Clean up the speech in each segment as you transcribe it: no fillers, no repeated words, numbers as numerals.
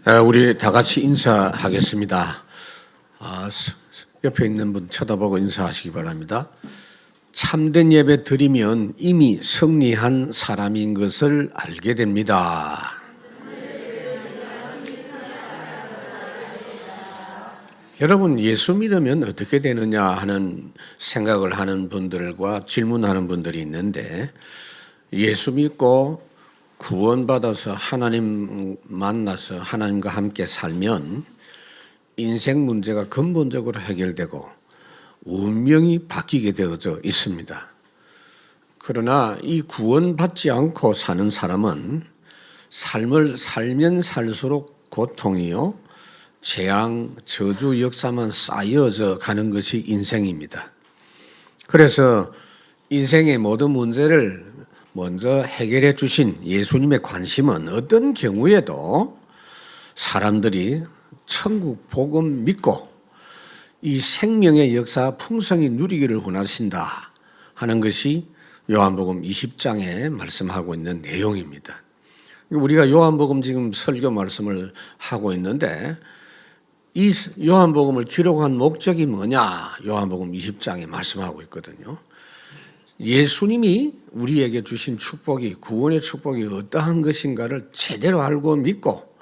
우리 다 같이 인사하겠습니다. 옆에 있는 분 쳐다보고 인사하시기 바랍니다. 참된 예배 드리면 이미 승리한 사람인 것을 알게 됩니다. 여러분, 예수 믿으면 어떻게 되느냐 하는 생각을 하는 분들과 질문하는 분들이 있는데, 예수 믿고 구원받아서 하나님 만나서 하나님과 함께 살면 인생 문제가 근본적으로 해결되고 운명이 바뀌게 되어져 있습니다. 그러나 이 구원받지 않고 사는 사람은 삶을 살면 살수록 고통이요, 재앙, 저주 역사만 쌓여져 가는 것이 인생입니다. 그래서 인생의 모든 문제를 먼저 해결해 주신 예수님의 관심은 어떤 경우에도 사람들이 천국 복음 믿고 이 생명의 역사 풍성히 누리기를 원하신다 하는 것이 요한복음 20장에 말씀하고 있는 내용입니다. 우리가 요한복음 지금 설교 말씀을 하고 있는데, 이 요한복음을 기록한 목적이 뭐냐? 요한복음 20장에 말씀하고 있거든요. 예수님이 우리에게 주신 축복이, 구원의 축복이 어떠한 것인가를 제대로 알고 믿고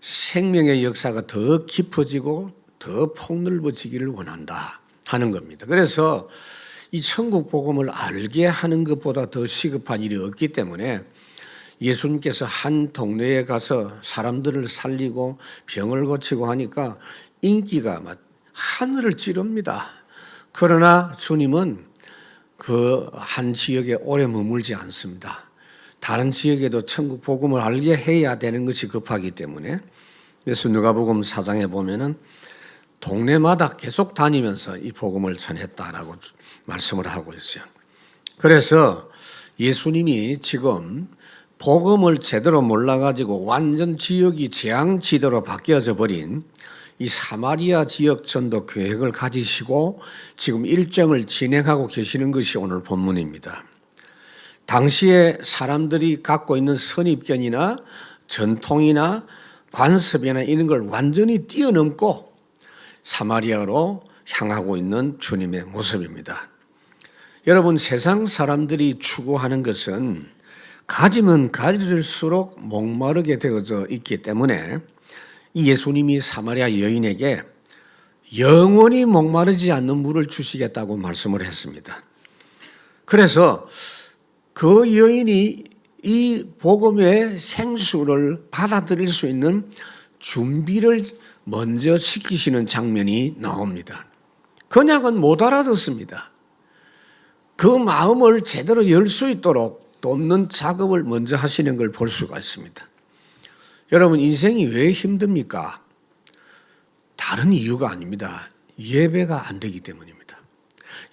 생명의 역사가 더 깊어지고 더 폭넓어지기를 원한다 하는 겁니다. 그래서 이 천국 복음을 알게 하는 것보다 더 시급한 일이 없기 때문에 예수님께서 한 동네에 가서 사람들을 살리고 병을 고치고 하니까 인기가 막 하늘을 찌릅니다. 그러나 주님은 그 한 지역에 오래 머물지 않습니다. 다른 지역에도 천국 복음을 알게 해야 되는 것이 급하기 때문에, 그래서 누가복음 4장에 보면은 동네마다 계속 다니면서 이 복음을 전했다라고 말씀을 하고 있어요. 그래서 예수님이 지금 복음을 제대로 몰라가지고 완전 지역이 재앙지대로 바뀌어져 버린 이 사마리아 지역 전도 계획을 가지시고 지금 일정을 진행하고 계시는 것이 오늘 본문입니다. 당시에 사람들이 갖고 있는 선입견이나 전통이나 관습이나 이런 걸 완전히 뛰어넘고 사마리아로 향하고 있는 주님의 모습입니다. 여러분, 세상 사람들이 추구하는 것은 가지면 가질수록 목마르게 되어져 있기 때문에 이 예수님이 사마리아 여인에게 영원히 목마르지 않는 물을 주시겠다고 말씀을 했습니다. 그래서 그 여인이 이 복음의 생수를 받아들일 수 있는 준비를 먼저 시키시는 장면이 나옵니다. 그냥은 못 알아듣습니다. 그 마음을 제대로 열 수 있도록 돕는 작업을 먼저 하시는 걸 볼 수가 있습니다. 여러분, 인생이 왜 힘듭니까? 다른 이유가 아닙니다. 예배가 안 되기 때문입니다.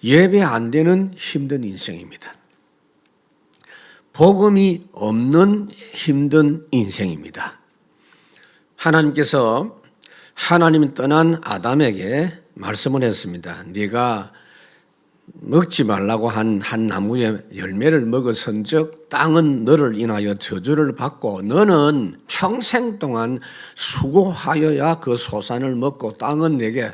예배 안 되는 힘든 인생입니다. 복음이 없는 힘든 인생입니다. 하나님께서 하나님이 떠난 아담에게 말씀을 했습니다. 네가 먹지 말라고 한 나무의 열매를 먹었은즉 땅은 너를 인하여 저주를 받고 너는 평생 동안 수고하여야 그 소산을 먹고 땅은 내게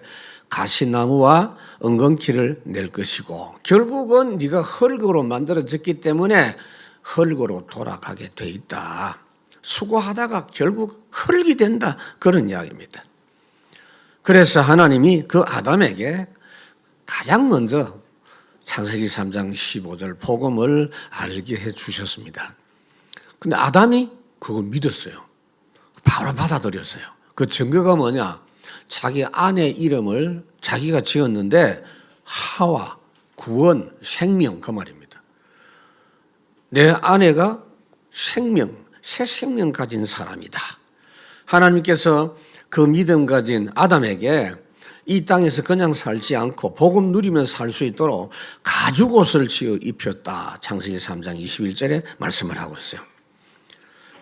가시나무와 엉겅퀴를 낼 것이고 결국은 네가 흙으로 만들어졌기 때문에 흙으로 돌아가게 돼 있다. 수고하다가 결국 흙이 된다, 그런 이야기입니다. 그래서 하나님이 그 아담에게 가장 먼저 창세기 3장 15절 복음을 알게 해 주셨습니다. 근데 아담이 그걸 믿었어요. 바로 받아들였어요. 그 증거가 뭐냐? 자기 아내 이름을 자기가 지었는데 하와, 구원, 생명, 그 말입니다. 내 아내가 생명, 새 생명 가진 사람이다. 하나님께서 그 믿음 가진 아담에게 이 땅에서 그냥 살지 않고 복음 누리면서 살 수 있도록 가죽옷을 지어 입혔다. 창세기 3장 21절에 말씀을 하고 있어요.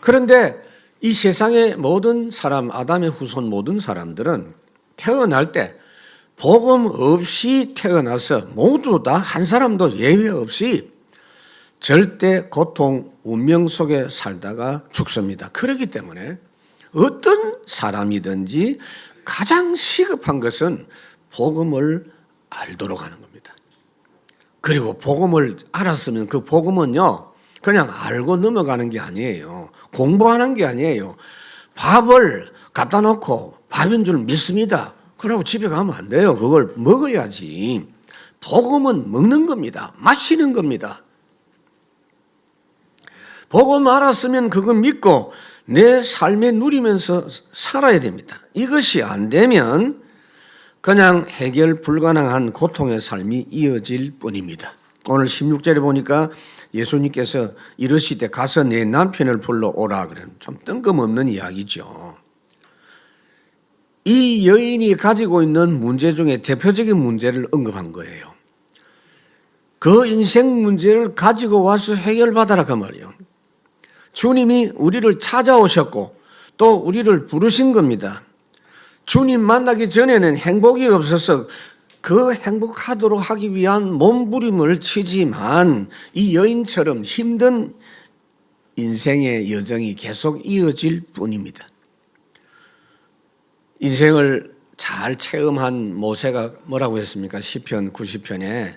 그런데 이 세상의 모든 사람, 아담의 후손 모든 사람들은 태어날 때 복음 없이 태어나서 모두 다 한 사람도 예외 없이 절대 고통, 운명 속에 살다가 죽습니다. 그렇기 때문에 어떤 사람이든지 가장 시급한 것은 복음을 알도록 하는 겁니다. 그리고 복음을 알았으면 그 복음은요, 그냥 알고 넘어가는 게 아니에요. 공부하는 게 아니에요. 밥을 갖다 놓고 밥인 줄 믿습니다. 그러고 집에 가면 안 돼요. 그걸 먹어야지. 복음은 먹는 겁니다. 마시는 겁니다. 복음 알았으면 그거 믿고 내 삶에 누리면서 살아야 됩니다. 이것이 안 되면 그냥 해결 불가능한 고통의 삶이 이어질 뿐입니다. 오늘 16절에 보니까 예수님께서 이르시되 가서 내 남편을 불러오라 그래요. 좀 뜬금없는 이야기죠. 이 여인이 가지고 있는 문제 중에 대표적인 문제를 언급한 거예요. 그 인생 문제를 가지고 와서 해결받아라 그 말이에요. 주님이 우리를 찾아오셨고 또 우리를 부르신 겁니다. 주님 만나기 전에는 행복이 없어서 그 행복하도록 하기 위한 몸부림을 치지만 이 여인처럼 힘든 인생의 여정이 계속 이어질 뿐입니다. 인생을 잘 체험한 모세가 뭐라고 했습니까? 시편 90편에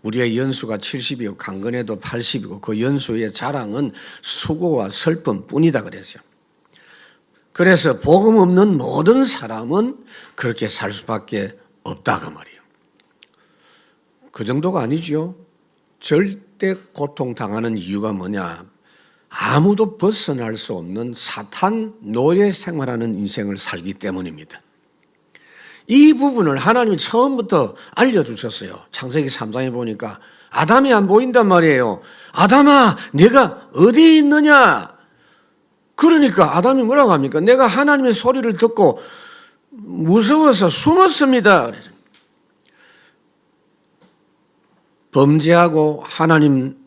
우리의 연수가 70이고 강건해도 80이고 그 연수의 자랑은 수고와 슬픔뿐이다 그랬어요. 그래서 복음 없는 모든 사람은 그렇게 살 수밖에 없다 그 말이에요. 그 정도가 아니죠. 절대 고통당하는 이유가 뭐냐? 아무도 벗어날 수 없는 사탄 노예 생활하는 인생을 살기 때문입니다. 이 부분을 하나님이 처음부터 알려주셨어요. 창세기 3장에 보니까 아담이 안 보인단 말이에요. 아담아, 내가 어디 있느냐? 그러니까 아담이 뭐라고 합니까? 내가 하나님의 소리를 듣고 무서워서 숨었습니다. 그래서 범죄하고 하나님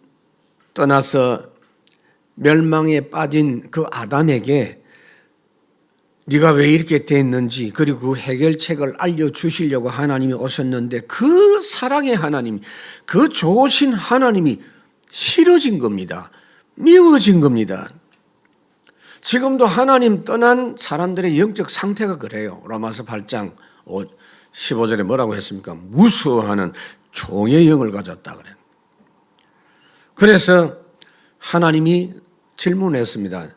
떠나서 멸망에 빠진 그 아담에게 네가 왜 이렇게 됐는지 그리고 그 해결책을 알려주시려고 하나님이 오셨는데 그 사랑의 하나님, 그 좋으신 하나님이 싫어진 겁니다. 미워진 겁니다. 지금도 하나님 떠난 사람들의 영적 상태가 그래요. 로마서 8장 15절에 뭐라고 했습니까? 무서워하는 종의 영을 가졌다 그래요. 그래서 하나님이 질문했습니다.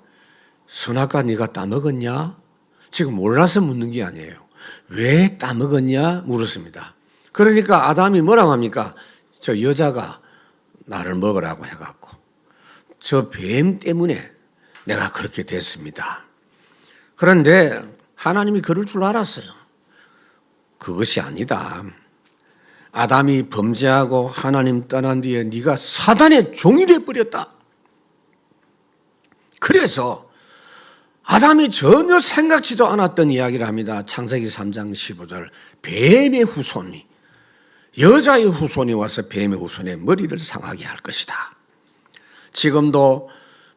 선악과 네가 따먹었냐? 지금 몰라서 묻는 게 아니에요. 왜 따먹었냐? 물었습니다. 그러니까 아담이 뭐라고 합니까? 저 여자가 나를 먹으라고 해갖고 저 뱀 때문에 내가 그렇게 됐습니다. 그런데 하나님이 그럴 줄 알았어요. 그것이 아니다. 아담이 범죄하고 하나님 떠난 뒤에 네가 사단의 종이 되어버렸다. 그래서 아담이 전혀 생각지도 않았던 이야기를 합니다. 창세기 3장 15절 뱀의 후손이 여자의 후손이 와서 뱀의 후손의 머리를 상하게 할 것이다. 지금도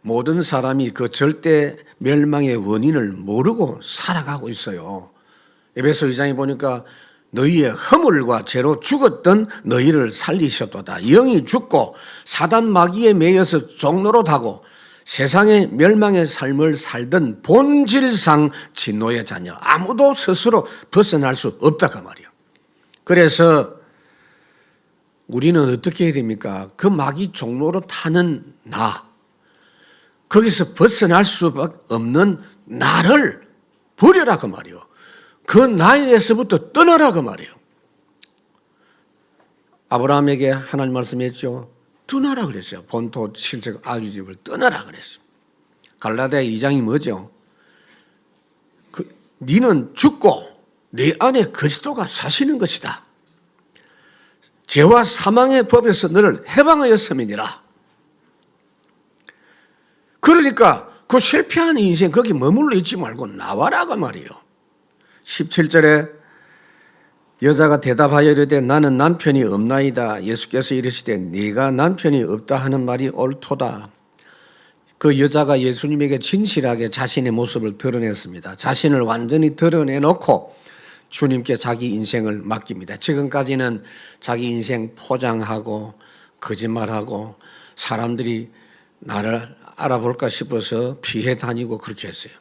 모든 사람이 그 절대 멸망의 원인을 모르고 살아가고 있어요. 에베소 2장에 보니까 너희의 허물과 죄로 죽었던 너희를 살리셨도다. 영이 죽고 사단 마귀에 매여서 종로로 타고 세상의 멸망의 삶을 살던 본질상 진노의 자녀. 아무도 스스로 벗어날 수 없다 그 말이에요. 그래서 우리는 어떻게 해야 됩니까? 그 마귀 종로로 타는 나, 거기서 벗어날 수밖에 없는 나를 버려라 그 말이에요. 그 나에게서부터 떠나라 그 말이에요. 아브라함에게 하나님 말씀했죠. 떠나라 그랬어요. 본토 친척 아비집을 떠나라 그랬어요. 갈라디아 2장이 뭐죠? 너는 죽고 네 안에 그리스도가 사시는 것이다. 죄와 사망의 법에서 너를 해방하였음이니라. 그러니까 그 실패한 인생 거기 머물러 있지 말고 나와라 그 말이에요. 17절에 여자가 대답하여 이르되 나는 남편이 없나이다. 예수께서 이르시되 네가 남편이 없다 하는 말이 옳도다. 그 여자가 예수님에게 진실하게 자신의 모습을 드러냈습니다. 자신을 완전히 드러내놓고 주님께 자기 인생을 맡깁니다. 지금까지는 자기 인생 포장하고 거짓말하고 사람들이 나를 알아볼까 싶어서 피해 다니고 그렇게 했어요.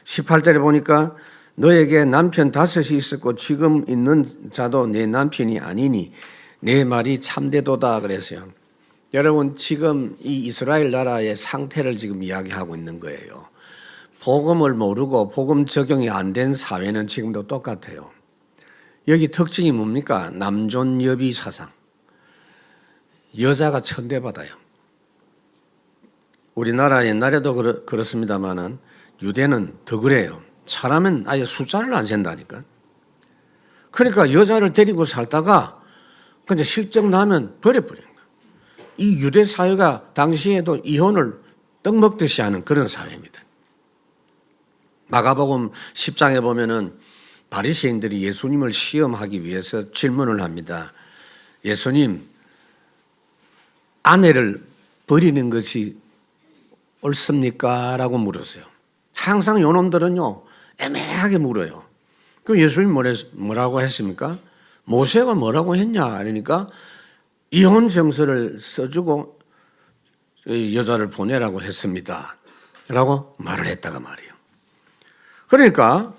18절에 보니까 너에게 남편 5이 있었고 지금 있는 자도 내 남편이 아니니 내 말이 참되도다 그랬어요. 여러분 지금 이 이스라엘 나라의 상태를 지금 이야기하고 있는 거예요. 복음을 모르고 복음 적용이 안 된 사회는 지금도 똑같아요. 여기 특징이 뭡니까? 남존여비 사상. 여자가 천대받아요. 우리나라 옛날에도 그렇습니다만은 유대는 더 그래요. 사람은 아예 숫자를 안 센다니까. 그러니까 여자를 데리고 살다가 근데 실적 나면 버려버리는 거예요. 이 유대 사회가 당시에도 이혼을 떡 먹듯이 하는 그런 사회입니다. 마가복음 10장에 보면은 바리새인들이 예수님을 시험하기 위해서 질문을 합니다. 예수님, 아내를 버리는 것이 옳습니까? 라고 물었어요. 항상 요놈들은요 애매하게 물어요. 그럼 예수님 뭐라고 했습니까? 모세가 뭐라고 했냐? 그러니까 이혼 정서를 써주고 여자를 보내라고 했습니다. 라고 말을 했다가 말이에요. 그러니까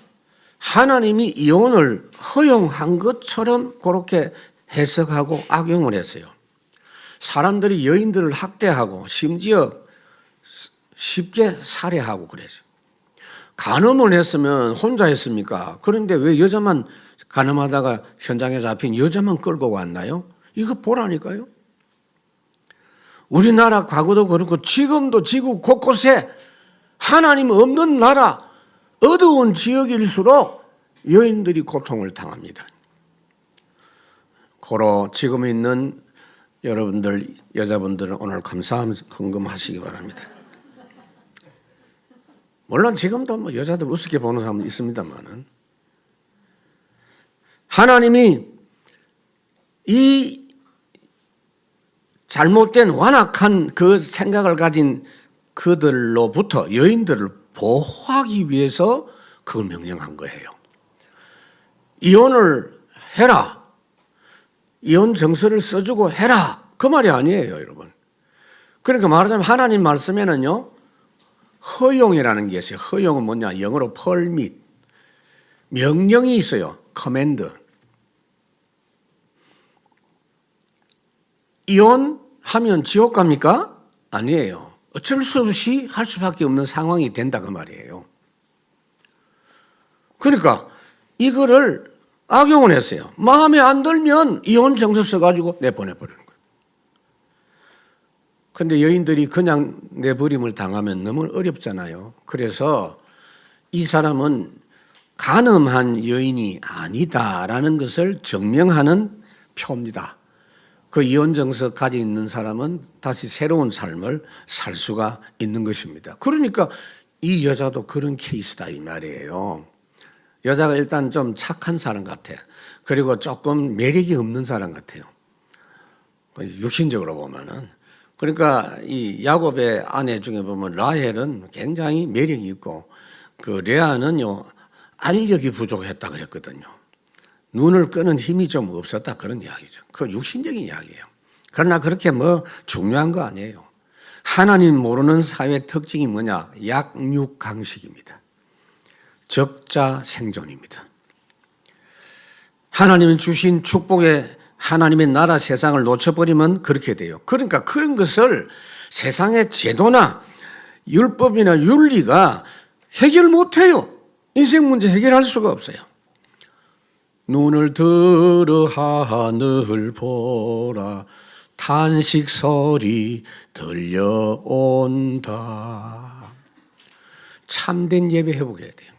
하나님이 이혼을 허용한 것처럼 그렇게 해석하고 악용을 했어요. 사람들이 여인들을 학대하고 심지어 쉽게 살해하고 그랬어요. 간음을 했으면 혼자 했습니까? 그런데 왜 여자만 간음하다가 현장에 잡힌 여자만 끌고 왔나요? 이거 보라니까요. 우리나라 과거도 그렇고 지금도 지구 곳곳에 하나님 없는 나라, 어두운 지역일수록 여인들이 고통을 당합니다. 고로 지금 있는 여러분들, 여자분들은 오늘 감사함 헌금하시기 바랍니다. 물론 지금도 뭐 여자들 우습게 보는 사람은 있습니다만은 하나님이 이 잘못된 완악한 그 생각을 가진 그들로부터 여인들을 보호하기 위해서 그걸 명령한 거예요. 이혼을 해라. 이혼 정서를 써주고 해라. 그 말이 아니에요, 여러분. 그러니까 말하자면 하나님 말씀에는요, 허용이라는 게 있어요. 허용은 뭐냐? 영어로 permit. 명령이 있어요. command. 이혼하면 지옥 갑니까? 아니에요. 어쩔 수 없이 할 수밖에 없는 상황이 된다 그 말이에요. 그러니까 이거를 악용을 했어요. 마음에 안 들면 이혼 정서 써가지고 내보내버리는 거예요. 그런데 여인들이 그냥 내버림을 당하면 너무 어렵잖아요. 그래서 이 사람은 간음한 여인이 아니다라는 것을 증명하는 표입니다. 그 이혼 정서 가지고 있는 사람은 다시 새로운 삶을 살 수가 있는 것입니다. 그러니까 이 여자도 그런 케이스다 이 말이에요. 여자가 일단 좀 착한 사람 같아요. 그리고 조금 매력이 없는 사람 같아요. 육신적으로 보면은. 그러니까 이 야곱의 아내 중에 보면 라헬은 굉장히 매력이 있고 그 레아는요 알력이 부족했다 그랬거든요. 눈을 끄는 힘이 좀 없었다 그런 이야기죠. 그건 육신적인 이야기예요. 그러나 그렇게 뭐 중요한 거 아니에요. 하나님 모르는 사회 특징이 뭐냐? 약육강식입니다. 적자 생존입니다. 하나님이 주신 축복의 하나님의 나라 세상을 놓쳐버리면 그렇게 돼요. 그러니까 그런 것을 세상의 제도나 율법이나 윤리가 해결 못해요. 인생 문제 해결할 수가 없어요. 눈을 들어 하늘 보라 탄식 소리 들려온다. 참된 예배 회복해야 돼요.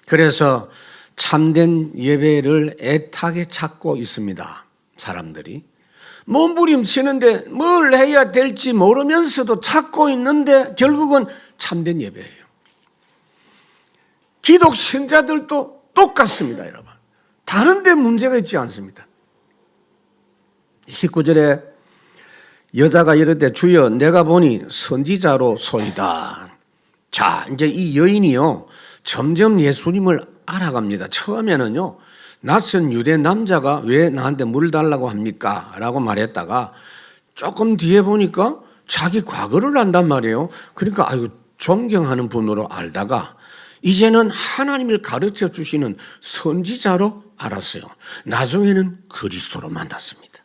그래서 참된 예배를 애타게 찾고 있습니다. 사람들이 몸부림치는데 뭘 해야 될지 모르면서도 찾고 있는데 결국은 참된 예배예요. 기독 신자들도 똑같습니다, 여러분. 다른 데 문제가 있지 않습니다. 19절에 여자가 이르되 주여 내가 보니 선지자로 소이다. 자, 이제 이 여인이요 점점 예수님을 알아갑니다. 처음에는요 낯선 유대 남자가 왜 나한테 물 달라고 합니까? 라고 말했다가 조금 뒤에 보니까 자기 과거를 안단 말이에요. 그러니까 아유 존경하는 분으로 알다가 이제는 하나님을 가르쳐 주시는 선지자로 알았어요. 나중에는 그리스도로 만났습니다.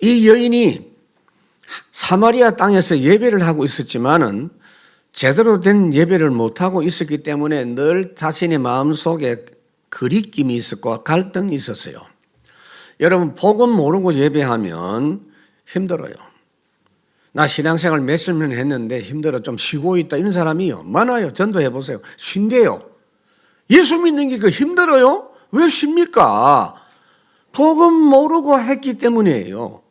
이 여인이 사마리아 땅에서 예배를 하고 있었지만은 제대로 된 예배를 못하고 있었기 때문에 늘 자신의 마음속에 그리낌이 있었고 갈등이 있었어요. 여러분, 복음 모르고 예배하면 힘들어요. 나 신앙생활 몇십 년 했는데 힘들어, 좀 쉬고 있다, 이런 사람이 많아요. 전도해 보세요. 쉰대요. 예수 믿는 게 그 힘들어요? 왜 쉽니까? 복음 모르고 했기 때문이에요.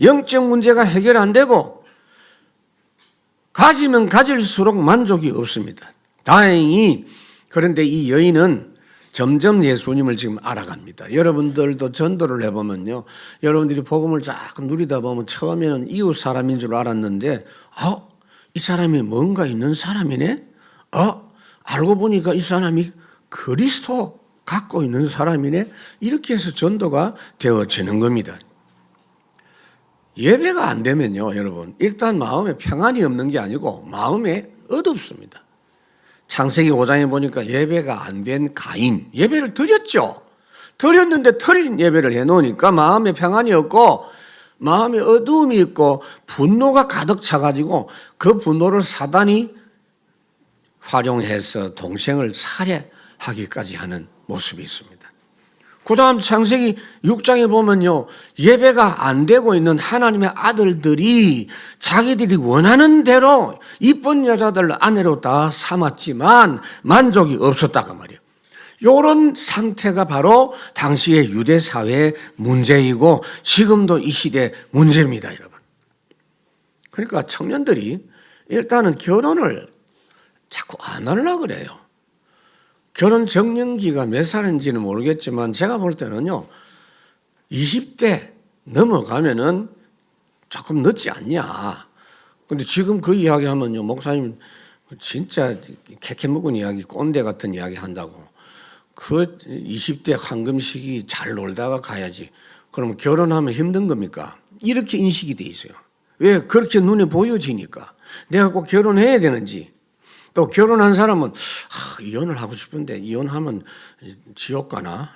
영적 문제가 해결 안 되고 가지면 가질수록 만족이 없습니다. 다행히 그런데 이 여인은 점점 예수님을 지금 알아갑니다. 여러분들도 전도를 해보면요, 여러분들이 복음을 자꾸 누리다 보면 처음에는 이웃 사람인 줄 알았는데 이 사람이 뭔가 있는 사람이네? 알고 보니까 이 사람이 그리스도 갖고 있는 사람이네? 이렇게 해서 전도가 되어지는 겁니다. 예배가 안 되면요, 여러분, 일단 마음에 평안이 없는 게 아니고 마음에 어둡습니다. 창세기 5장에 보니까 예배가 안 된 가인, 예배를 드렸죠. 드렸는데 틀린 예배를 해놓으니까 마음에 평안이 없고 마음에 어두움이 있고 분노가 가득 차가지고 그 분노를 사단이 활용해서 동생을 살해하기까지 하는 모습이 있습니다. 그 다음 창세기 6장에 보면요, 예배가 안 되고 있는 하나님의 아들들이 자기들이 원하는 대로 이쁜 여자들 아내로 다 삼았지만 만족이 없었다고 말이에요. 이런 상태가 바로 당시의 유대 사회의 문제이고 지금도 이 시대의 문제입니다, 여러분. 그러니까 청년들이 일단은 결혼을 자꾸 안 하려고 그래요. 결혼 적령기가 몇 살인지는 모르겠지만 제가 볼 때는요, 20대 넘어가면은 조금 늦지 않냐. 근데 지금 그 이야기 하면요, 목사님 진짜 캐캐 묵은 이야기, 꼰대 같은 이야기 한다고. 그 20대 황금 시기 잘 놀다가 가야지. 그러면 결혼하면 힘든 겁니까? 이렇게 인식이 돼 있어요. 왜? 그렇게 눈에 보여지니까. 내가 꼭 결혼해야 되는지. 또 결혼한 사람은 이혼을 하고 싶은데 이혼하면 지옥 가나?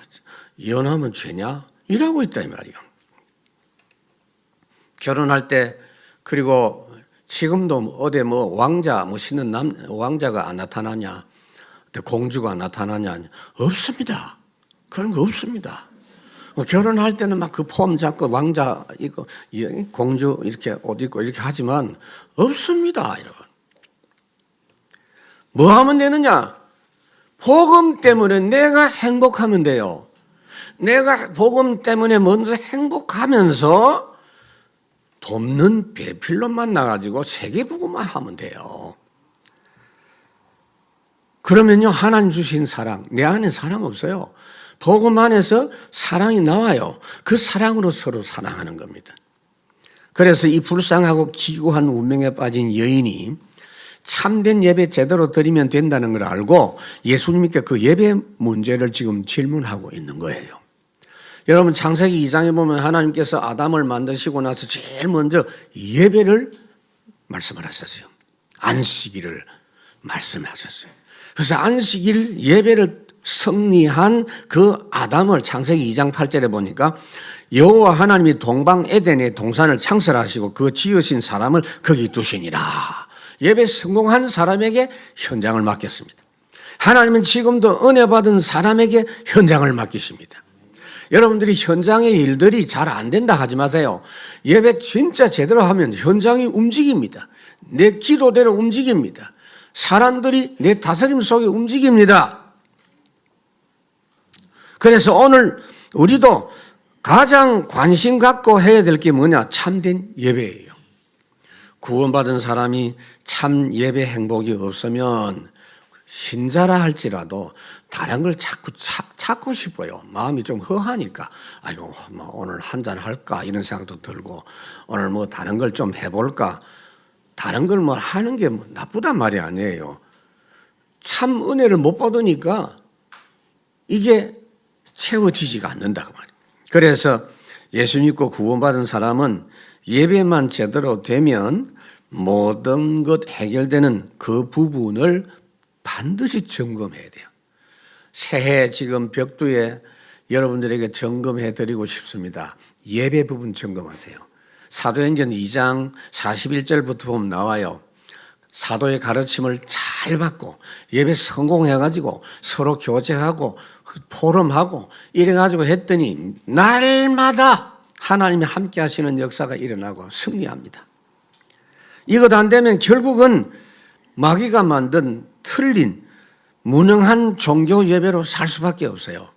이혼하면 죄냐? 이러고 있다 이 말이에요. 결혼할 때, 그리고 지금도 어디 왕자 신는 왕자가 안 나타나냐? 공주가 안 나타나냐? 없습니다. 그런 거 없습니다. 결혼할 때는 막 그 폼 잡고 왕자 이거 공주 이렇게 옷 입고 이렇게 하지만 없습니다, 여러분. 뭐 하면 되느냐? 복음 때문에 내가 행복하면 돼요. 내가 복음 때문에 먼저 행복하면서 돕는 배필로 만나가지고 세계복음만 하면 돼요. 그러면요, 하나님 주신 사랑, 내 안에 사랑 없어요. 복음 안에서 사랑이 나와요. 그 사랑으로 서로 사랑하는 겁니다. 그래서 이 불쌍하고 기구한 운명에 빠진 여인이 참된 예배 제대로 드리면 된다는 걸 알고 예수님께 그 예배 문제를 지금 질문하고 있는 거예요. 여러분, 창세기 2장에 보면 하나님께서 아담을 만드시고 나서 제일 먼저 예배를 말씀을 하셨어요. 안식일을 말씀하셨어요. 그래서 안식일 예배를 승리한 그 아담을 창세기 2장 8절에 보니까 여호와 하나님이 동방 에덴의 동산을 창설하시고 그 지으신 사람을 거기 두시니라. 예배 성공한 사람에게 현장을 맡겼습니다. 하나님은 지금도 은혜 받은 사람에게 현장을 맡기십니다. 여러분들이 현장의 일들이 잘 안 된다 하지 마세요. 예배 진짜 제대로 하면 현장이 움직입니다. 내 기도대로 움직입니다. 사람들이 내 다스림 속에 움직입니다. 그래서 오늘 우리도 가장 관심 갖고 해야 될 게 뭐냐? 참된 예배예요. 구원받은 사람이 참 예배 행복이 없으면 신자라 할지라도 다른 걸 자꾸 찾고 싶어요. 마음이 좀 허하니까 아이고 뭐 오늘 한잔 할까 이런 생각도 들고 오늘 뭐 다른 걸 좀 해볼까. 다른 걸 뭐 하는 게 나쁘단 말이 아니에요. 참 은혜를 못 받으니까 이게 채워지지가 않는다고 말이에요. 그래서 예수 믿고 구원받은 사람은 예배만 제대로 되면 모든 것 해결되는 그 부분을 반드시 점검해야 돼요. 새해 지금 벽두에 여러분들에게 점검해 드리고 싶습니다. 예배 부분 점검하세요. 사도행전 2장 41절부터 보면 나와요. 사도의 가르침을 잘 받고 예배 성공해가지고 서로 교제하고 포럼하고 이래가지고 했더니 날마다 하나님이 함께 하시는 역사가 일어나고 승리합니다. 이것 안 되면 결국은 마귀가 만든 틀린 무능한 종교 예배로 살 수밖에 없어요.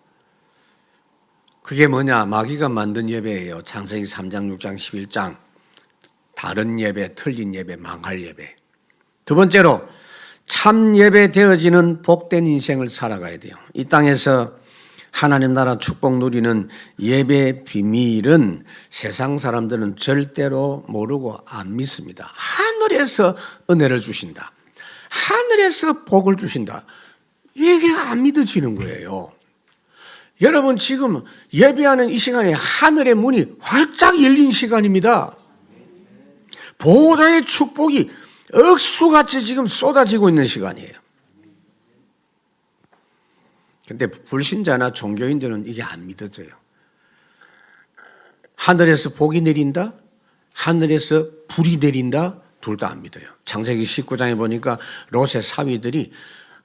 그게 뭐냐? 마귀가 만든 예배예요. 창세기 3장, 6장, 11장. 다른 예배, 틀린 예배, 망할 예배. 두 번째로 참 예배 되어지는 복된 인생을 살아가야 돼요. 이 땅에서 하나님 나라 축복 누리는 예배 비밀은 세상 사람들은 절대로 모르고 안 믿습니다. 하늘에서 은혜를 주신다. 하늘에서 복을 주신다. 이게 안 믿어지는 거예요. 여러분 지금 예배하는 이 시간에 하늘의 문이 활짝 열린 시간입니다. 보호자의 축복이 억수같이 지금 쏟아지고 있는 시간이에요. 근데 불신자나 종교인들은 이게 안 믿어져요. 하늘에서 복이 내린다? 하늘에서 불이 내린다? 둘 다 안 믿어요. 창세기 19장에 보니까 롯의 사위들이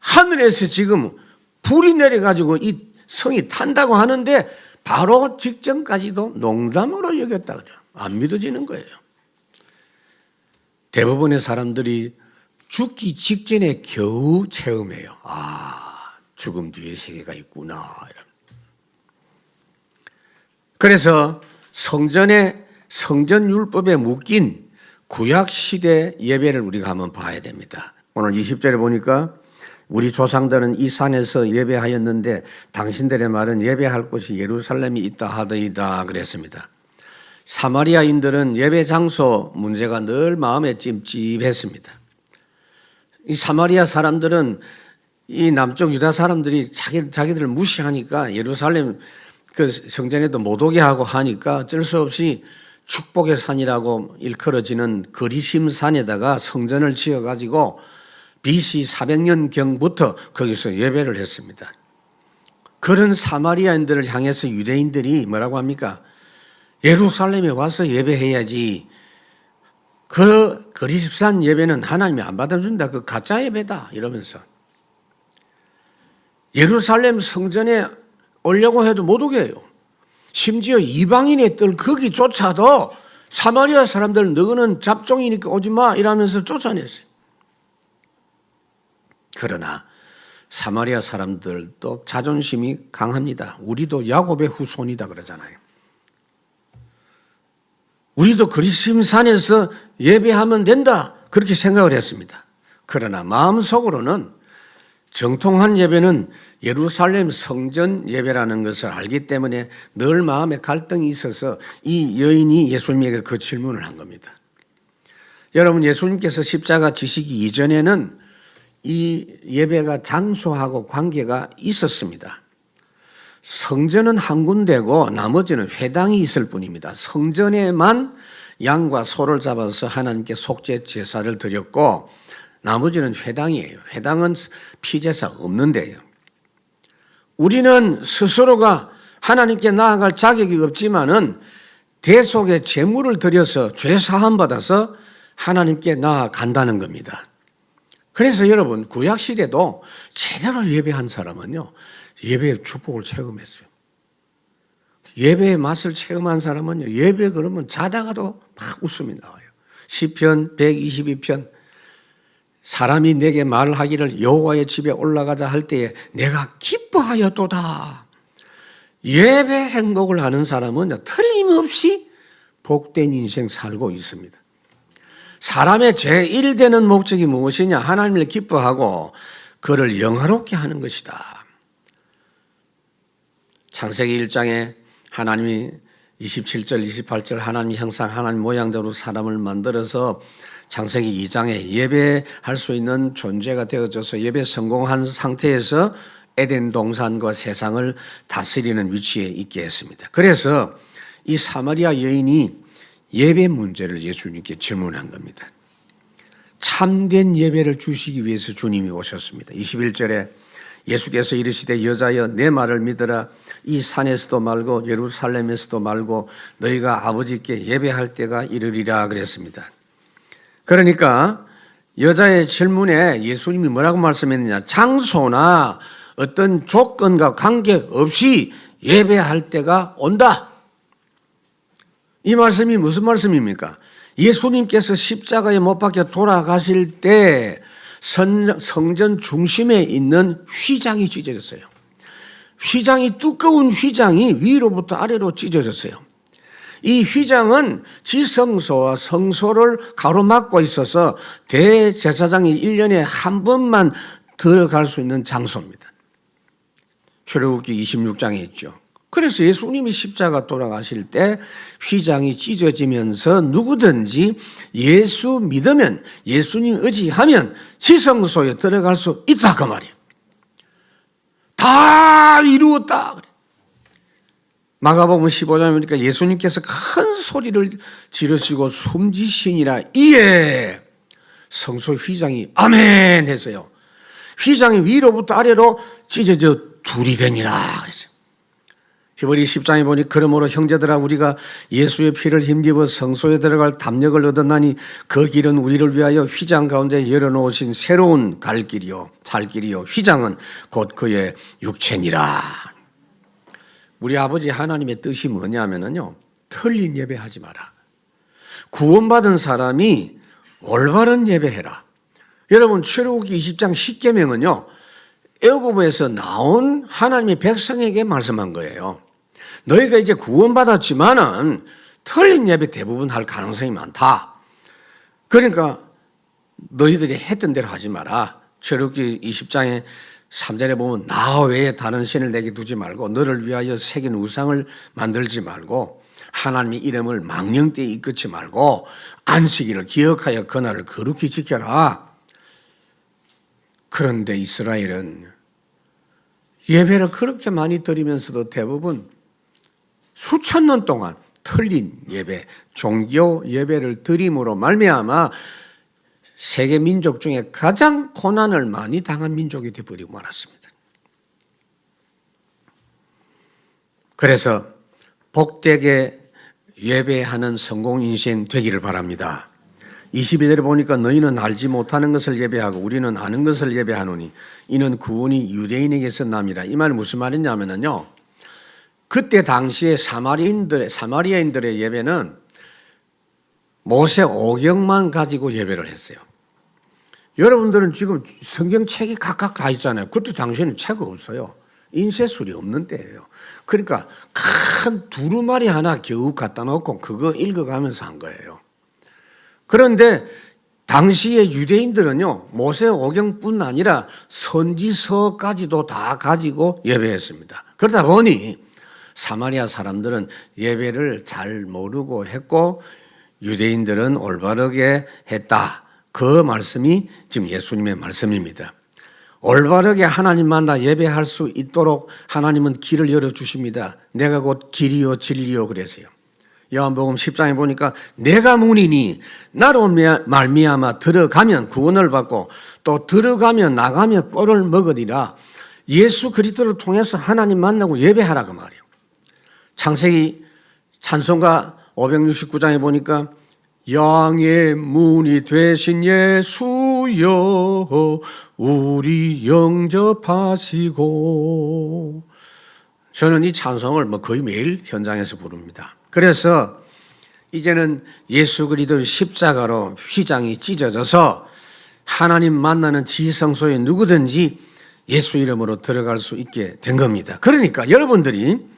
하늘에서 지금 불이 내려가지고 이 성이 탄다고 하는데 바로 직전까지도 농담으로 여겼다 그래요. 안 믿어지는 거예요. 대부분의 사람들이 죽기 직전에 겨우 체험해요. 죽음 뒤에 세계가 있구나. 그래서 성전율법에 묶인 구약시대 예배를 우리가 한번 봐야 됩니다. 오늘 20절에 보니까 우리 조상들은 이 산에서 예배하였는데 당신들의 말은 예배할 곳이 예루살렘이 있다 하더이다 그랬습니다. 사마리아인들은 예배 장소 문제가 늘 마음에 찜찜했습니다. 이 사마리아 사람들은 이 남쪽 유다 사람들이 자기들을 무시하니까 예루살렘 그 성전에도 못 오게 하고 하니까 어쩔 수 없이 축복의 산이라고 일컬어지는 거리심 산에다가 성전을 지어가지고 BC 400년경부터 거기서 예배를 했습니다. 그런 사마리아인들을 향해서 유대인들이 뭐라고 합니까? 예루살렘에 와서 예배해야지. 그 거리십산 예배는 하나님이 안 받아준다. 그 가짜 예배다. 이러면서 예루살렘 성전에 오려고 해도 못 오게 해요. 심지어 이방인의 뜰 거기조차도 사마리아 사람들 너는 잡종이니까 오지 마 이러면서 쫓아냈어요. 그러나 사마리아 사람들도 자존심이 강합니다. 우리도 야곱의 후손이다 그러잖아요. 우리도 그리심산에서 예배하면 된다 그렇게 생각을 했습니다. 그러나 마음속으로는 정통한 예배는 예루살렘 성전 예배라는 것을 알기 때문에 늘 마음에 갈등이 있어서 이 여인이 예수님에게 그 질문을 한 겁니다. 여러분 예수님께서 십자가 지시기 이전에는 이 예배가 장소하고 관계가 있었습니다. 성전은 한 군데고 나머지는 회당이 있을 뿐입니다. 성전에만 양과 소를 잡아서 하나님께 속죄 제사를 드렸고 나머지는 회당이에요. 회당은 피제사 없는 데예요. 우리는 스스로가 하나님께 나아갈 자격이 없지만은 대속의 제물을 드려서 죄 사함 받아서 하나님께 나아간다는 겁니다. 그래서 여러분 구약 시대도 제대로 예배한 사람은요 예배의 축복을 체험했어요. 예배의 맛을 체험한 사람은요 예배 그러면 자다가도 막 웃음이 나와요. 시편 122편 사람이 내게 말하기를 여호와의 집에 올라가자 할 때에 내가 기뻐하였도다. 예배 행복을 하는 사람은 틀림없이 복된 인생 살고 있습니다. 사람의 제일 되는 목적이 무엇이냐? 하나님을 기뻐하고 그를 영화롭게 하는 것이다. 창세기 1장에 하나님이 27절 28절 하나님 형상 하나님 모양대로 사람을 만들어서 창세기 2장에 예배할 수 있는 존재가 되어져서 예배 성공한 상태에서 에덴 동산과 세상을 다스리는 위치에 있게 했습니다. 그래서 이 사마리아 여인이 예배 문제를 예수님께 질문한 겁니다. 참된 예배를 주시기 위해서 주님이 오셨습니다. 21절에 예수께서 이르시되 여자여 내 말을 믿으라. 이 산에서도 말고 예루살렘에서도 말고 너희가 아버지께 예배할 때가 이르리라 그랬습니다. 그러니까 여자의 질문에 예수님이 뭐라고 말씀했느냐, 장소나 어떤 조건과 관계없이 예배할 때가 온다. 이 말씀이 무슨 말씀입니까? 예수님께서 십자가에 못 박혀 돌아가실 때 성전 중심에 있는 휘장이 찢어졌어요. 휘장이, 두꺼운 휘장이 위로부터 아래로 찢어졌어요. 이 휘장은 지성소와 성소를 가로막고 있어서 대제사장이 1년에 한 번만 들어갈 수 있는 장소입니다. 출애굽기 26장에 있죠. 그래서 예수님이 십자가 돌아가실 때 휘장이 찢어지면서 누구든지 예수 믿으면, 예수님 의지하면 지성소에 들어갈 수 있다 그 말이에요. 다 이루었다. 마가복음 15장에 보니까 예수님께서 큰 소리를 지르시고 숨지시니라 이에 성소 휘장이 아멘 했어요. 휘장이 위로부터 아래로 찢어져 둘이 되니라 그랬어요. 히브리 10장에 보니 그러므로 형제들아 우리가 예수의 피를 힘입어 성소에 들어갈 담력을 얻었나니 그 길은 우리를 위하여 휘장 가운데 열어놓으신 새로운 갈 길이요 살 길이요 휘장은 곧 그의 육체니라. 우리 아버지 하나님의 뜻이 뭐냐면요, 틀린 예배하지 마라. 구원받은 사람이 올바른 예배해라. 여러분 출애굽기 20장 10계명은요 애굽에서 나온 하나님의 백성에게 말씀한 거예요. 너희가 이제 구원받았지만은 틀린 예배 대부분 할 가능성이 많다. 그러니까 너희들이 했던 대로 하지 마라. 출애굽기 20장에 3절에 보면 나 외에 다른 신을 내게 두지 말고 너를 위하여 새긴 우상을 만들지 말고 하나님의 이름을 망령되이 이끄지 말고 안식일을 기억하여 그날을 거룩히 지켜라. 그런데 이스라엘은 예배를 그렇게 많이 드리면서도 대부분 수천 년 동안 틀린 예배, 종교 예배를 드림으로 말미암아 세계 민족 중에 가장 고난을 많이 당한 민족이 되어버리고 말았습니다. 그래서 복되게 예배하는 성공 인생 되기를 바랍니다. 22절에 보니까 너희는 알지 못하는 것을 예배하고 우리는 아는 것을 예배하노니 이는 구원이 유대인에게서 남이라. 이 말은 무슨 말이냐면요, 그때 당시에 사마리아인들의 예배는 모세 오경만 가지고 예배를 했어요. 여러분들은 지금 성경책이 각각 다 있잖아요. 그때 당시에는 책 없어요. 인쇄술이 없는 때예요. 그러니까 큰 두루마리 하나 겨우 갖다 놓고 그거 읽어가면서 한 거예요. 그런데 당시의 유대인들은요 모세 오경뿐 아니라 선지서까지도 다 가지고 예배했습니다. 그러다 보니 사마리아 사람들은 예배를 잘 모르고 했고 유대인들은 올바르게 했다. 그 말씀이 지금 예수님의 말씀입니다. 올바르게 하나님 만나 예배할 수 있도록 하나님은 길을 열어주십니다. 내가 곧 길이요 진리요 그래서요. 요한복음 10장에 보니까 내가 문이니 나로 말미암아 들어가면 구원을 받고 또 들어가면 나가면 꼴을 먹으리라. 예수 그리스도를 통해서 하나님 만나고 예배하라 그 말이에요. 창세기 찬송가 569장에 보니까 양의 문이 되신 예수여 우리 영접하시고. 저는 이 찬송을 거의 매일 현장에서 부릅니다. 그래서 이제는 예수 그리스도의 십자가로 휘장이 찢어져서 하나님 만나는 지성소에 누구든지 예수 이름으로 들어갈 수 있게 된 겁니다. 그러니까 여러분들이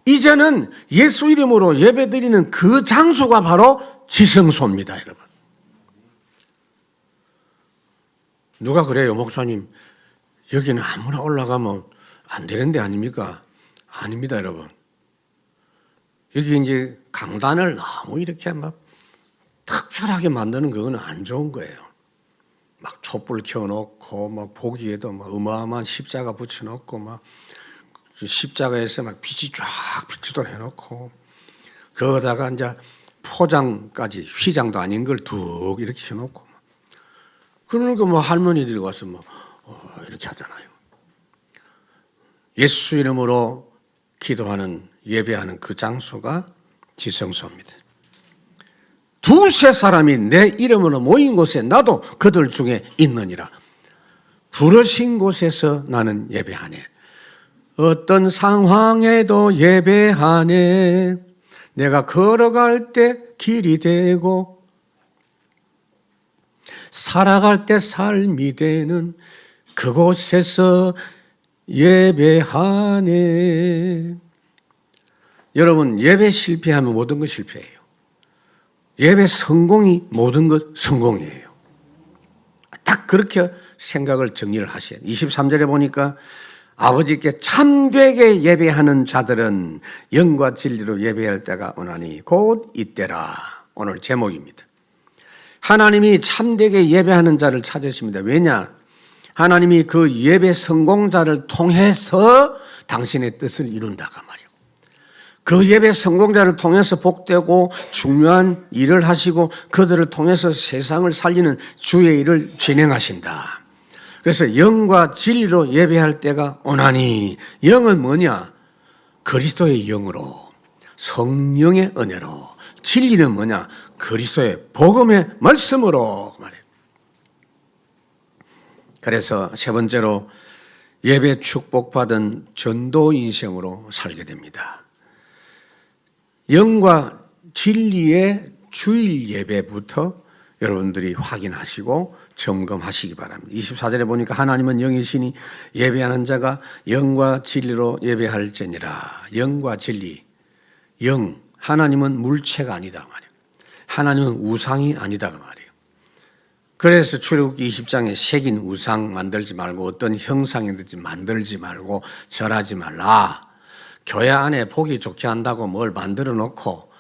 이제는 예수 이름으로 예배드리는 그 장소가 바로 지성소입니다, 여러분. 누가 그래요, 목사님? 여기는 아무나 올라가면 안 되는 데 아닙니까? 아닙니다, 여러분. 여기 이제 강단을 너무 이렇게 막 특별하게 만드는 그건 안 좋은 거예요. 막 촛불 켜놓고 막 보기에도 막 어마어마한 십자가 붙여놓고 막 십자가에서 막 빛이 쫙 비추도록 해놓고 거기다가 이제 포장까지 휘장도 아닌 걸 툭 이렇게 켜놓고 그러니까 뭐 할머니들이 와서 뭐 이렇게 하잖아요. 예수 이름으로 기도하는 예배하는 그 장소가 지성소입니다. 두세 사람이 내 이름으로 모인 곳에 나도 그들 중에 있느니라. 부르신 곳에서 나는 예배하네. 어떤 상황에도 예배하네. 내가 걸어갈 때 길이 되고 살아갈 때 삶이 되는 그곳에서 예배하네. 여러분, 예배 실패하면 모든 것 실패예요. 예배 성공이 모든 것 성공이에요. 딱 그렇게 생각을 정리를 하셔야 돼요. 23절에 보니까 아버지께 참되게 예배하는 자들은 영과 진리로 예배할 때가 오나니 곧 이때라. 오늘 제목입니다. 하나님이 참되게 예배하는 자를 찾으십니다. 왜냐? 하나님이 그 예배 성공자를 통해서 당신의 뜻을 이룬다고 말이에요. 그 예배 성공자를 통해서 복되고 중요한 일을 하시고 그들을 통해서 세상을 살리는 주의 일을 진행하신다. 그래서 영과 진리로 예배할 때가 오나니, 영은 뭐냐? 그리스도의 영으로, 성령의 은혜로. 진리는 뭐냐? 그리스도의 복음의 말씀으로 말해요. 그래서 세 번째로 예배 축복받은 전도 인생으로 살게 됩니다. 영과 진리의 주일 예배부터 여러분들이 확인하시고 점검하시기 바랍니다. 24절에 보니까 하나님은 영이시니 예배하는 자가 영과 진리로 예배할지니라. 영과 진리. 영, 하나님은 물체가 아니다 말이에요. 하나님은 우상이 아니다 말이에요. 그래서 출애굽기 20장에 새긴 우상 만들지 말고 어떤 형상이든지 만들지 말고 절하지 말라. 교회 안에 보기 좋게 한다고 뭘 만들어 놓고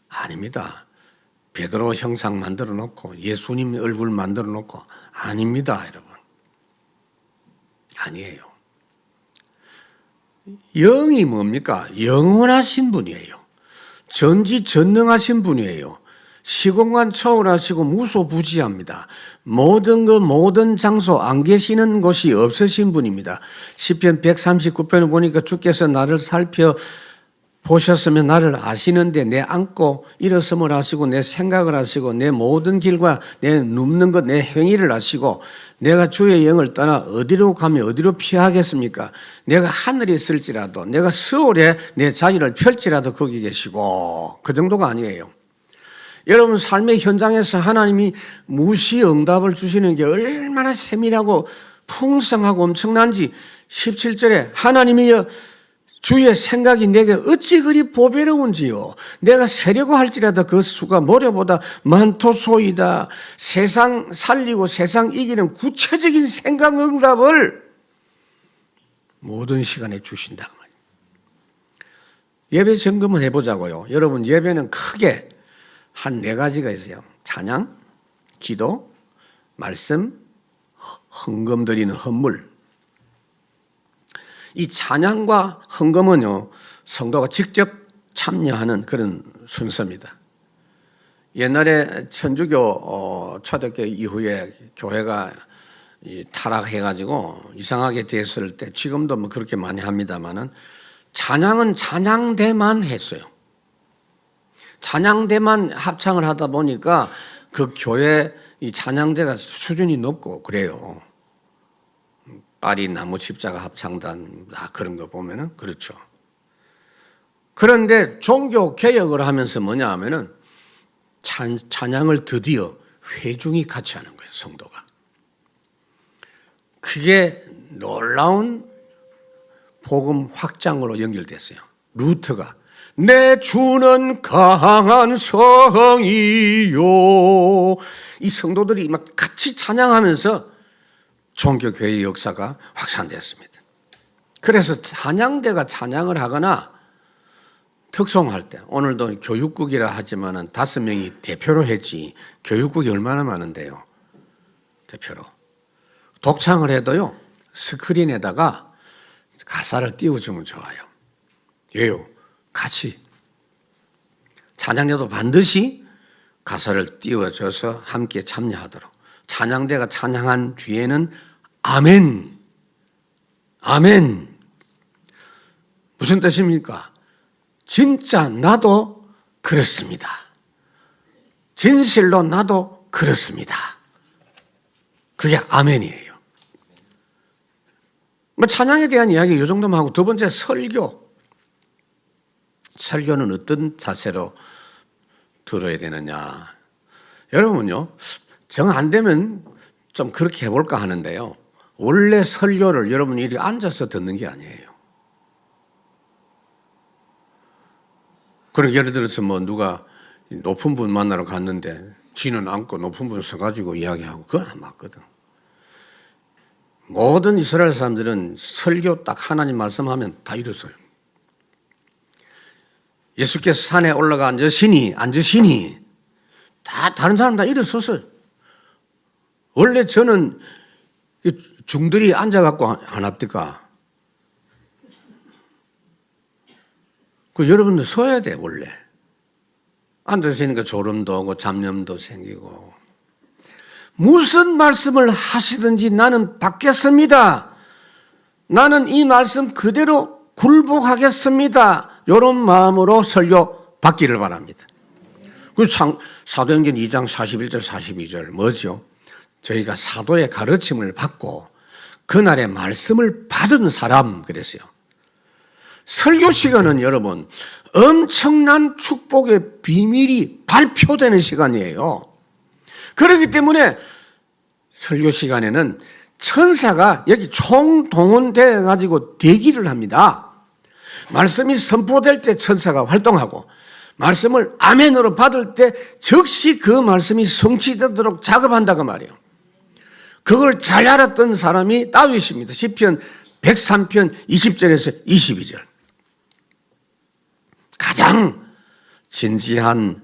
아닙니다. 베드로 형상 만들어 놓고 예수님 얼굴 만들어 놓고 아닙니다, 여러분. 아니에요. 영이 뭡니까? 영원하신 분이에요. 전지전능하신 분이에요. 시공간 초월하시고 무소부지합니다. 모든 것 모든 장소 안 계시는 곳이 없으신 분입니다. 시편 139편을 보니까 주께서 나를 살펴보셨으면 나를 아시는데 내 앉고 일어섬을 아시고 내 생각을 아시고 내 모든 길과 내 눕는 것 내 행위를 아시고 내가 주의 영을 떠나 어디로 가면 어디로 피하겠습니까? 내가 하늘에 있을지라도 내가 스올에 내 자리를 펼지라도 거기 계시고 그 정도가 아니에요. 여러분 삶의 현장에서 하나님이 무시 응답을 주시는 게 얼마나 세밀하고 풍성하고 엄청난지 17절에 하나님이여 주의 생각이 내게 어찌 그리 보배로운지요. 내가 세려고 할지라도 그 수가 모래보다 많도소이다. 세상 살리고 세상 이기는 구체적인 생각 응답을 모든 시간에 주신다고 말이에요. 예배 점검을 해보자고요. 여러분 예배는 크게 한 4가지가 있어요. 찬양, 기도, 말씀, 헌금 드리는 헌물. 이 찬양과 헌금은요, 성도가 직접 참여하는 그런 순서입니다. 옛날에 천주교 초대교 이후에 교회가 타락해가지고 이상하게 됐을 때 지금도 뭐 그렇게 많이 합니다만은 찬양은 찬양대만 했어요. 찬양대만 합창을 하다 보니까 그 교회 이 찬양대가 수준이 높고 그래요. 파리 나무 십자가 합창단 그런 거 보면은 그렇죠. 그런데 종교 개혁을 하면서 뭐냐 하면은 찬양을 드디어 회중이 같이 하는 거예요, 성도가. 그게 놀라운 복음 확장으로 연결됐어요. 루트가 내 주는 강한 성이요. 이 성도들이 막 같이 찬양하면서 종교교회의 역사가 확산되었습니다. 그래서 찬양대가 찬양을 하거나 특송할 때 오늘도 교육국이라 하지만은 5명이 대표로 했지 교육국이 얼마나 많은데요. 대표로. 독창을 해도요. 스크린에다가 가사를 띄워주면 좋아요. 왜요? 같이 찬양대도 반드시 가사를 띄워줘서 함께 참여하도록. 찬양대가 찬양한 뒤에는 아멘, 아멘. 무슨 뜻입니까? 진짜 나도 그렇습니다. 진실로 나도 그렇습니다. 그게 아멘이에요. 뭐 찬양에 대한 이야기 이 정도만 하고, 두 번째 설교. 설교는 어떤 자세로 들어야 되느냐. 여러분요, 정 안 되면 좀 그렇게 해볼까 하는데요. 원래 설교를 여러분이 이렇게 앉아서 듣는 게 아니에요. 그러니까 예를 들어서 뭐 누가 높은 분 만나러 갔는데 지는 앉고 높은 분 서가지고 이야기하고, 그건 안 맞거든. 모든 이스라엘 사람들은 설교 딱 하나님 말씀하면 다 일어서요. 예수께서 산에 올라가 앉으시니 다 다른 사람 다 일어섰어요. 원래 저는 중들이 앉아갖고 하나입니까? 그 여러분들 서야 돼. 원래 앉아있으니까 졸음도 오고 잡념도 생기고. 무슨 말씀을 하시든지 나는 받겠습니다. 나는 이 말씀 그대로 굴복하겠습니다. 이런 마음으로 설교 받기를 바랍니다. 그 사도행전 2장 41절 42절 뭐죠? 저희가 사도의 가르침을 받고 그날의 말씀을 받은 사람 그랬어요. 설교 시간은 여러분 엄청난 축복의 비밀이 발표되는 시간이에요. 그렇기 때문에 설교 시간에는 천사가 여기 총동원되어 가지고 대기를 합니다. 말씀이 선포될 때 천사가 활동하고, 말씀을 아멘으로 받을 때 즉시 그 말씀이 성취되도록 작업한다고 말이에요. 그걸 잘 알았던 사람이 다윗입니다. 시편 103편 20절에서 22절. 가장 진지한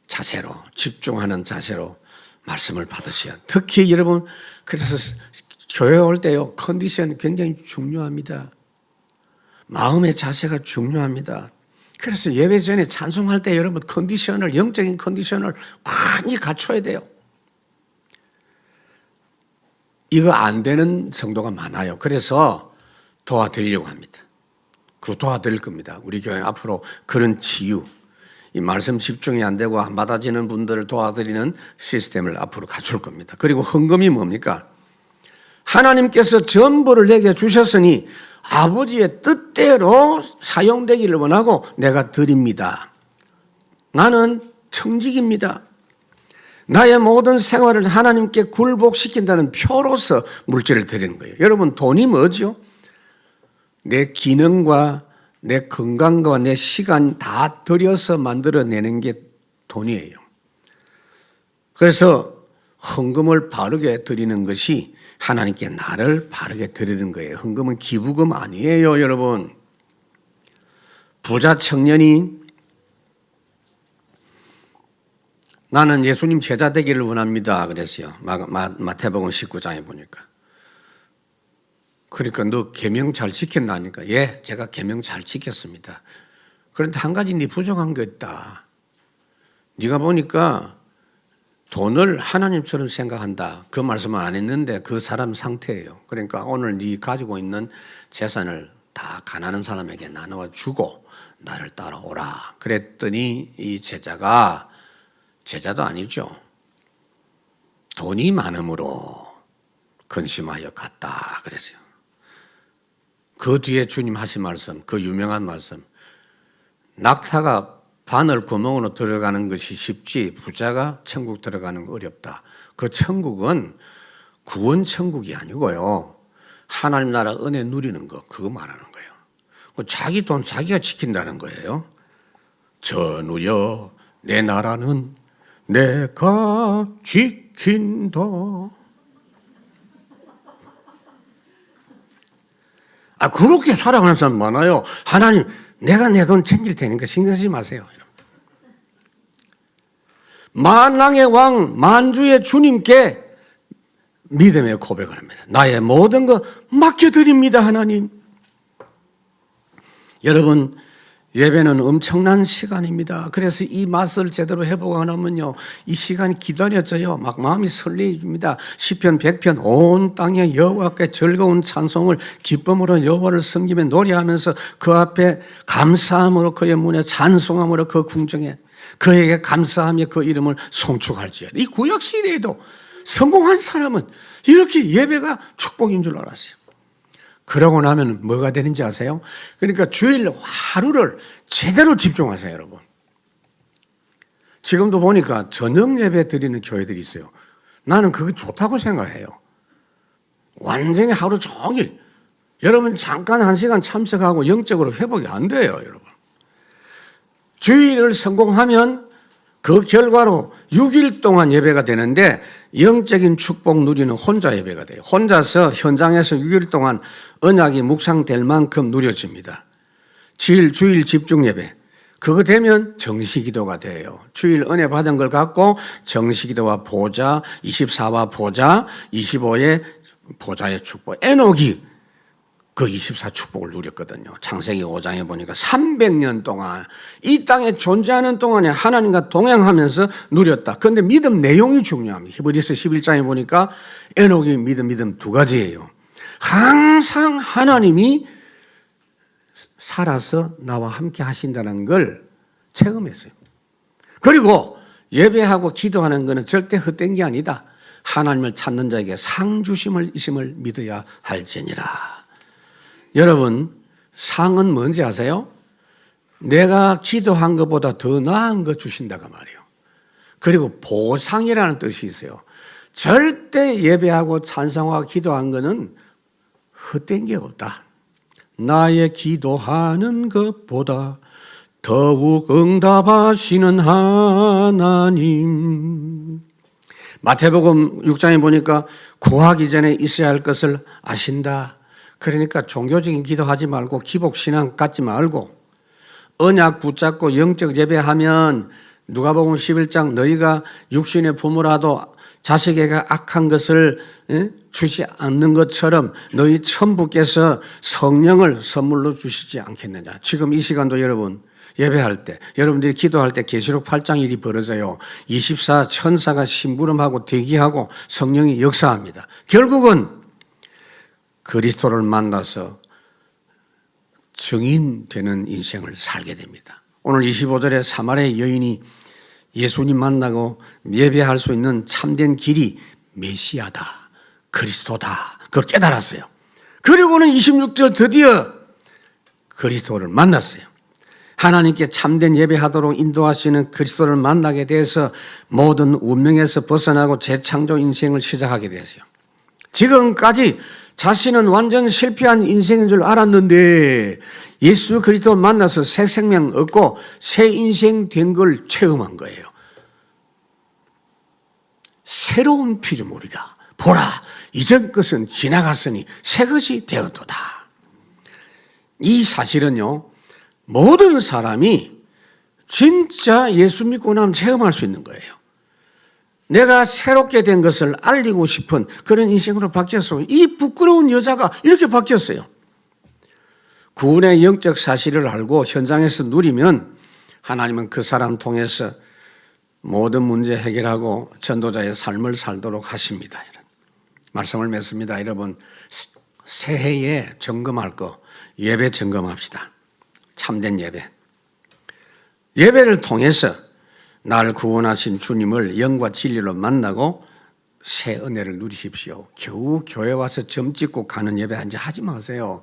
자세로, 집중하는 자세로 말씀을 받으셔야. 특히 여러분, 그래서 교회 올 때요, 컨디션이 굉장히 중요합니다. 마음의 자세가 중요합니다. 그래서 예배 전에 찬송할 때 여러분 컨디션을, 영적인 컨디션을 많이 갖춰야 돼요. 이거 안 되는 성도가 많아요. 그래서 도와드리려고 합니다. 그 도와드릴 겁니다. 우리 교회 앞으로 그런 치유, 이 말씀 집중이 안 되고 안 받아지는 분들을 도와드리는 시스템을 앞으로 갖출 겁니다. 그리고 헌금이 뭡니까? 하나님께서 전부를 내게 주셨으니 아버지의 뜻대로 사용되기를 원하고 내가 드립니다. 나는 청직입니다. 나의 모든 생활을 하나님께 굴복시킨다는 표로서 물질을 드리는 거예요. 여러분, 돈이 뭐죠? 내 기능과 내 건강과 내 시간 다 들여서 만들어내는 게 돈이에요. 그래서 헌금을 바르게 드리는 것이 하나님께 나를 바르게 드리는 거예요. 헌금은 기부금 아니에요, 여러분. 부자 청년이 나는 예수님 제자 되기를 원합니다 그랬어요. 마태복음 19장에 보니까. 그러니까 너 계명 잘 지켰나니까. 예, 제가 계명 잘 지켰습니다. 그런데 한 가지 네 부족한 게 있다. 네가 보니까 돈을 하나님처럼 생각한다. 그 말씀은 안 했는데 그 사람 상태예요. 그러니까 오늘 네 가지고 있는 재산을 다 가난한 사람에게 나누어 주고 나를 따라오라. 그랬더니 이 제자가, 제자도 아니죠, 돈이 많음으로 근심하여 갔다 그랬어요. 그 뒤에 주님 하신 말씀, 그 유명한 말씀, 낙타가 바늘 구멍으로 들어가는 것이 쉽지 부자가 천국 들어가는 거 어렵다. 그 천국은 구원 천국이 아니고요, 하나님 나라 은혜 누리는 거, 그거 말하는 거예요. 자기 돈 자기가 지킨다는 거예요. 전우여 내 나라는 내가 지킨다. 그렇게 살아가는 사람 많아요. 하나님, 내가 내 돈 챙길 테니까 신경 쓰지 마세요. 만왕의 왕, 만주의 주님께 믿음의 고백을 합니다. 나의 모든 거 맡겨드립니다, 하나님. 여러분, 예배는 엄청난 시간입니다. 그래서 이 맛을 제대로 해보고 나면요, 이 시간이 기다려져요. 막 마음이 설레입니다. 시편 100편 온 땅에 여호와께 즐거운 찬송을 기쁨으로 여호와를 섬기며 노래하면서 그 앞에 감사함으로 그의 문에 찬송함으로 그 궁정에 그에게 감사하며 그 이름을 송축할지어다. 이 구약 시대에도 성공한 사람은 이렇게 예배가 축복인 줄 알았어요. 그러고 나면 뭐가 되는지 아세요? 그러니까 주일 하루를 제대로 집중하세요, 여러분. 지금도 보니까 저녁 예배 드리는 교회들이 있어요. 나는 그게 좋다고 생각해요. 완전히 하루 종일. 여러분 잠깐 1시간 참석하고 영적으로 회복이 안 돼요, 여러분. 주일을 성공하면 그 결과로 6일 동안 예배가 되는데 영적인 축복 누리는 혼자 예배가 돼요. 혼자서 현장에서 6일 동안 언약이 묵상될 만큼 누려집니다. 주일 집중 예배. 그거 되면 정시기도가 돼요. 주일 은혜 받은 걸 갖고 정시기도와 보좌, 24와 보좌, 25의 보좌의 축복. 에녹이 그 24 축복을 누렸거든요. 창세기 5장에 보니까 300년 동안 이 땅에 존재하는 동안에 하나님과 동행하면서 누렸다. 그런데 믿음 내용이 중요합니다. 히브리서 11장에 보니까 에녹이 믿음 두 가지예요. 항상 하나님이 살아서 나와 함께 하신다는 걸 체험했어요. 그리고 예배하고 기도하는 것은 절대 헛된 게 아니다. 하나님을 찾는 자에게 상 주심을 있음을 믿어야 할지니라. 여러분, 상은 뭔지 아세요? 내가 기도한 것보다 더 나은 거 주신다고 말이에요. 그리고 보상이라는 뜻이 있어요. 절대 예배하고 찬송하고 기도한 거는 헛된 게 없다. 나의 기도하는 것보다 더욱 응답하시는 하나님. 마태복음 6장에 보니까 구하기 전에 있어야 할 것을 아신다. 그러니까 종교적인 기도하지 말고 기복신앙 갖지 말고 언약 붙잡고 영적 예배하면 누가복음 11장 너희가 육신의 부모라도 자식에게 악한 것을 주지 않는 것처럼 너희 천부께서 성령을 선물로 주시지 않겠느냐. 지금 이 시간도 여러분 예배할 때 여러분들이 기도할 때 계시록 8장 일이 벌어져요. 24 천사가 심부름하고 대기하고 성령이 역사합니다. 결국은 그리스도를 만나서 증인되는 인생을 살게 됩니다. 오늘 25절에 사마리아 여인이 예수님 만나고 예배할 수 있는 참된 길이 메시아다, 그리스도다. 그걸 깨달았어요. 그리고는 26절 드디어 그리스도를 만났어요. 하나님께 참된 예배하도록 인도하시는 그리스도를 만나게 돼서 모든 운명에서 벗어나고 재창조 인생을 시작하게 되었어요. 지금까지 자신은 완전 실패한 인생인 줄 알았는데 예수 그리스도를 만나서 새 생명 얻고 새 인생 된 걸 체험한 거예요. 새로운 피조물이라. 보라, 이전 것은 지나갔으니 새 것이 되었도다. 이 사실은요, 모든 사람이 진짜 예수 믿고 나면 체험할 수 있는 거예요. 내가 새롭게 된 것을 알리고 싶은 그런 인생으로 바뀌었어요. 이 부끄러운 여자가 이렇게 바뀌었어요. 구원의 영적 사실을 알고 현장에서 누리면 하나님은 그 사람 통해서 모든 문제 해결하고 전도자의 삶을 살도록 하십니다. 이런 말씀을 맺습니다. 여러분, 새해에 점검할 거 예배 점검합시다. 참된 예배. 예배를 통해서 날 구원하신 주님을 영과 진리로 만나고 새 은혜를 누리십시오. 겨우 교회 와서 점 찍고 가는 예배 한지 하지 마세요.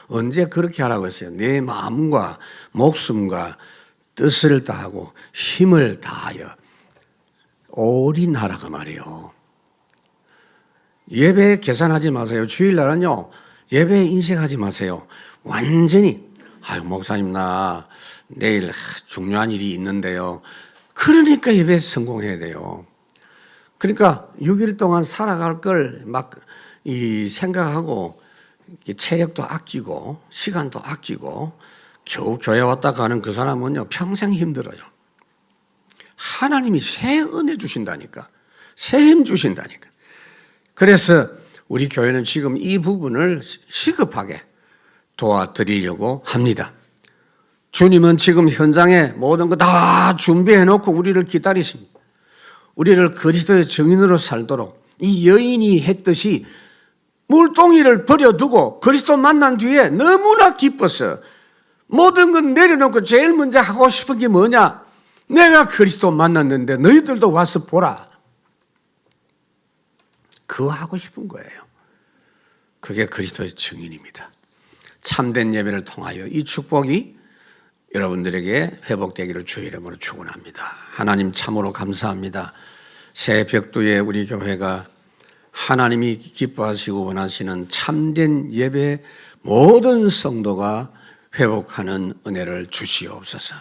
언제 그렇게 하라고 했어요? 내 마음과 목숨과 뜻을 다하고 힘을 다하여 올인하라고 말이에요. 예배 계산하지 마세요. 주일날은요, 예배 인식하지 마세요. 완전히 아유 목사님 나 내일 중요한 일이 있는데요. 그러니까 예배 성공해야 돼요. 그러니까 6일 동안 살아갈 걸 막 생각하고 체력도 아끼고 시간도 아끼고 겨우 교회 왔다 가는 그 사람은요 평생 힘들어요. 하나님이 새 은혜 주신다니까. 새 힘 주신다니까. 그래서 우리 교회는 지금 이 부분을 시급하게 도와드리려고 합니다. 주님은 지금 현장에 모든 거 다 준비해 놓고 우리를 기다리십니다. 우리를 그리스도의 증인으로 살도록 이 여인이 했듯이 물동이를 버려두고 그리스도 만난 뒤에 너무나 기뻐서 모든 건 내려놓고 제일 먼저 하고 싶은 게 뭐냐? 내가 그리스도 만났는데 너희들도 와서 보라. 그거 하고 싶은 거예요. 그게 그리스도의 증인입니다. 참된 예배를 통하여 이 축복이 여러분들에게 회복되기를 주의 이름으로 축원합니다. 하나님 참으로 감사합니다. 새 벽두에 우리 교회가 하나님이 기뻐하시고 원하시는 참된 예배 모든 성도가 회복하는 은혜를 주시옵소서.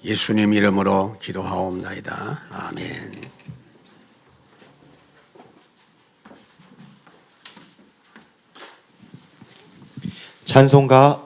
예수님 이름으로 기도하옵나이다. 아멘. 찬송가